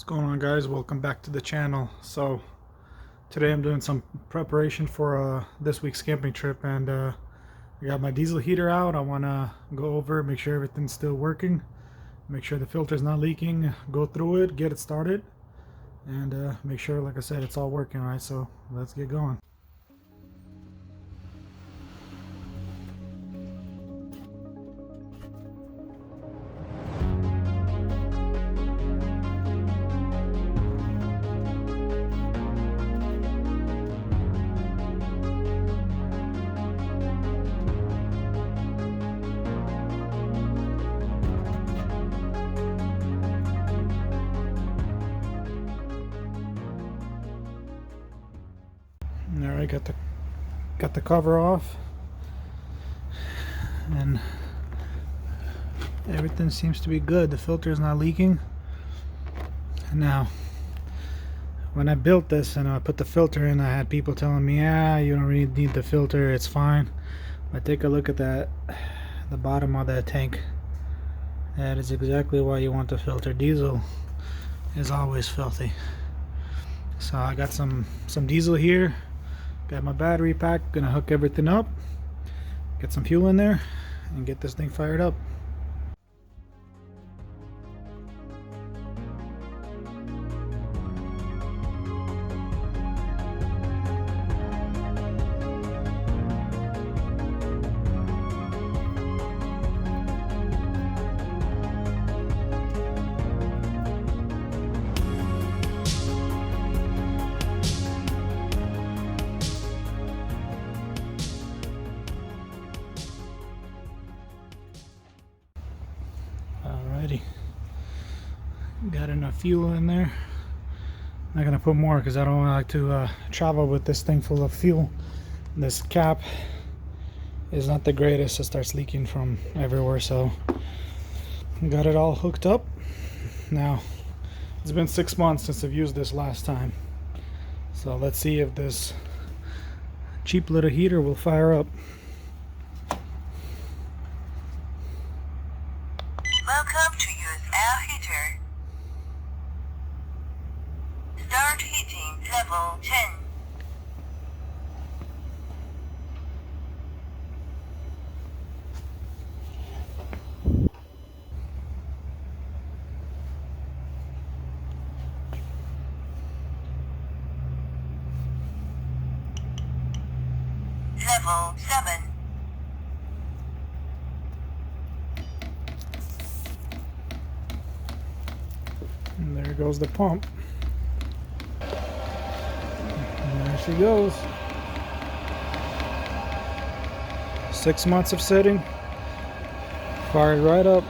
What's going on, guys? Welcome back to the channel. So today I'm doing some preparation for this week's camping trip, and I got my diesel heater out. I want to go over, make sure everything's still working, make sure the filter's not leaking, go through it, get it started, and make sure, like I said, it's all working right. So let's get going. All right, got the cover off, and everything seems to be good. The filter is not leaking. Now, when I built this and I put the filter in, I had people telling me, "Yeah, you don't really need the filter; it's fine." But take a look at that, the bottom of that tank. That is exactly why you want the filter. Diesel is always filthy. So I got some diesel here. Got my battery pack, gonna hook everything up, get some fuel in there, and get this thing fired up. Alrighty, got enough fuel in there. I'm not gonna put more because I don't like to travel with this thing full of fuel. This cap is not the greatest. It starts leaking from everywhere, so got it all hooked up. Now, it's been 6 months since I've used this last time, so let's see if this cheap little heater will fire up. Welcome to use air heater. Start heating level 10. Level 7. And there goes the pump. And there she goes. 6 months of sitting. Fired right up.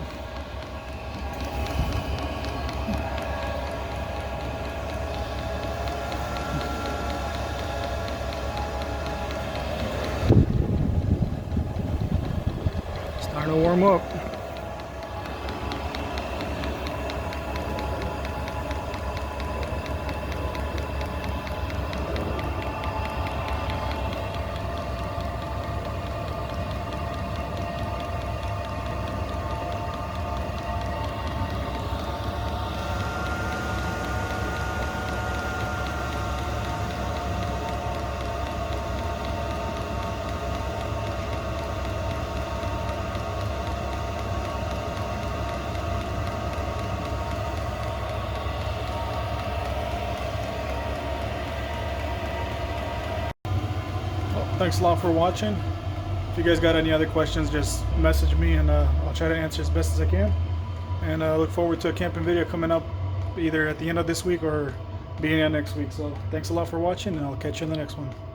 Starting to warm up. Thanks a lot for watching. If you guys got any other questions, just message me, and I'll try to answer as best as I can. And I look forward to a camping video coming up either at the end of this week or beginning of next week. So thanks a lot for watching, and I'll catch you in the next one.